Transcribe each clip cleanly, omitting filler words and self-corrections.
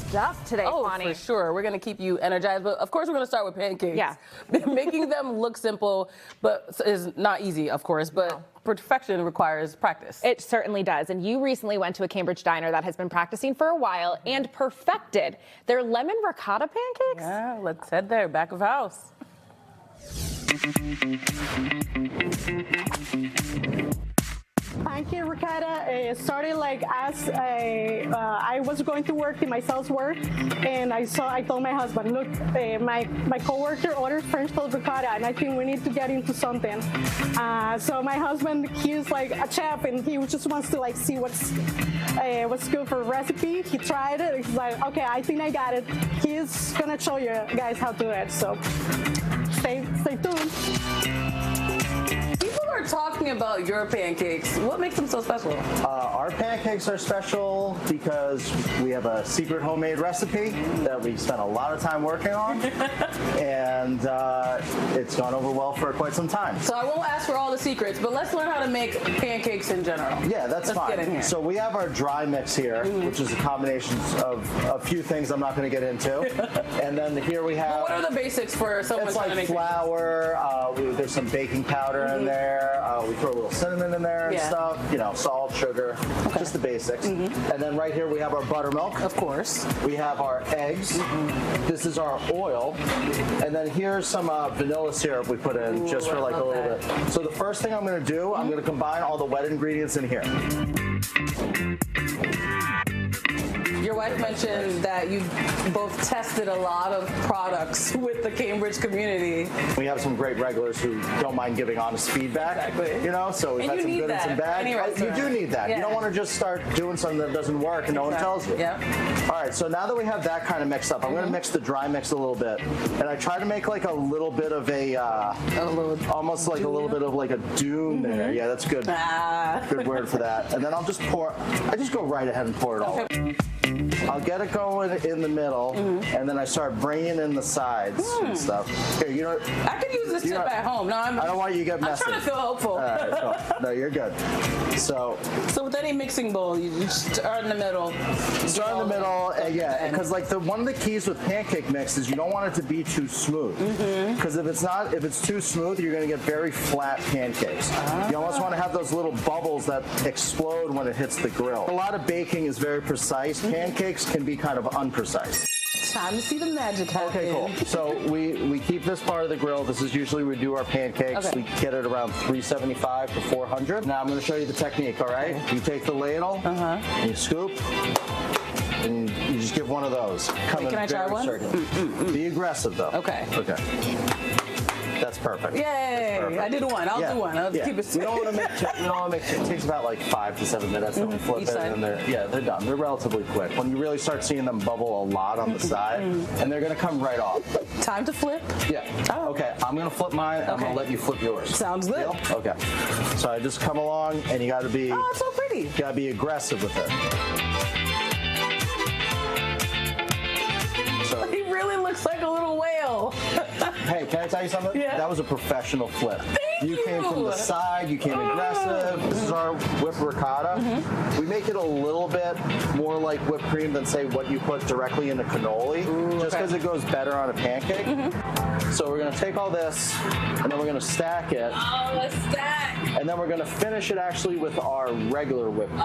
stuff today, Kwani. For sure. We're going to keep you energized, but of course we're going to start with pancakes. Yeah. Making them look simple, but is not easy, of course, but perfection requires practice. It certainly does. And you recently went to a Cambridge diner that has been practicing for a while and perfected their lemon ricotta pancakes. Yeah, let's head there, back of house. Pancake ricotta started like as I was going to work in my sales work, and I told my husband, look, my coworker ordered French toast ricotta, and I think we need to get into something. So my husband, he's like a chef, and he just wants to like see what's good for a recipe. He tried it. He's like, okay, I think I got it. He's gonna show you guys how to do it. So stay tuned. People are talking about your pancakes. What makes them so special? Our pancakes are special because we have a secret homemade recipe that we spent a lot of time working on, and it's gone over well for quite some time. So I won't ask for all the secrets, but let's learn how to make pancakes in general. Yeah, that's fine. Let's get in here. So we have our dry mix here, which is a combination of a few things I'm not going to get into. And then here we have... Well, what are the basics for someone it's trying like to make flour, there's some baking powder in there, we throw a little cinnamon in there and stuff, you know, salt, sugar, just the basics. And then right here we have our buttermilk. Of course. We have our eggs. This is our oil. And then here's some vanilla syrup we put in just for like a little bit. So the first thing I'm going to do, I'm going to combine all the wet ingredients in here. Your wife mentioned that you both tested a lot of products with the Cambridge community. We have some great regulars who don't mind giving honest feedback. Exactly. You know, so we've had some good and some bad. You do need that. You don't want to just start doing something that doesn't work and no one tells you. Yeah. All right, so now that we have that kind of mixed up, I'm going to mix the dry mix a little bit. And I try to make like a little bit of almost like a little bit of like a dune there. Yeah, that's good. Good word for that. And then I'll just I just go right ahead and pour it all in. I'll get it going in the middle, and then I start bringing in the sides and stuff. Here, you know, I could use this tip at home. No, I don't want you to get messy. I'm trying to feel hopeful. All right, cool. No, you're good. So with any mixing bowl, you start in the middle. Start in the middle, yeah, because like one of the keys with pancake mix is you don't want it to be too smooth. Because if it's too smooth, you're going to get very flat pancakes. You almost want to have those little bubbles that explode when it hits the grill. A lot of baking is very precise. Pancakes can be kind of unprecise. It's time to see the magic happen. Okay, cool. So we keep this part of the grill. This is usually we do our pancakes. Okay. We get it around 375 to 400. Now I'm going to show you the technique, all right? Okay. You take the ladle, and you scoop, and you just give one of those. Can I try one? Be aggressive, though. Okay. Okay. That's perfect. Yay! That's perfect. I did one. I'll do one. I'll keep it. We don't want to make. It takes about like 5 to 7 minutes. Then we flip it, and they're done. They're relatively quick. When you really start seeing them bubble a lot on the side, and they're gonna come right off. Time to flip. Yeah. Oh. Okay. I'm gonna flip mine. And I'm gonna let you flip yours. Sounds good. Deal? Okay. So I just come along, and you got to be. Oh, it's so pretty. You got to be aggressive with it. He really looks like a little whale. Hey, can I tell you something? Yeah. That was a professional flip. Thank you. Came from the side, you came aggressive. This is our whipped ricotta. We make it a little bit more like whipped cream than, say, what you put directly into cannoli, just because it goes better on a pancake. So we're going to take all this, and then we're going to stack it. Oh, let's stack. And then we're going to finish it actually with our regular whipped cream.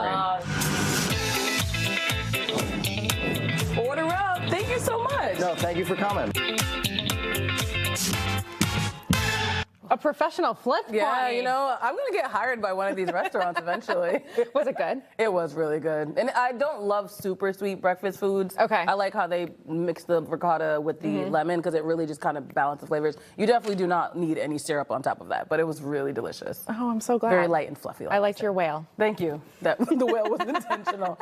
Order up. Thank you so much. No, thank you for coming. A professional flip, Yeah, Kwani. you know, I'm going to get hired by one of these restaurants eventually. Was it good? It was really good. And I don't love super sweet breakfast foods. Okay. I like how they mix the ricotta with the lemon because it really just kind of balances flavors. You definitely do not need any syrup on top of that, but it was really delicious. Oh, I'm so glad. Very light and fluffy. I liked your whale. Thank you. The whale was intentional.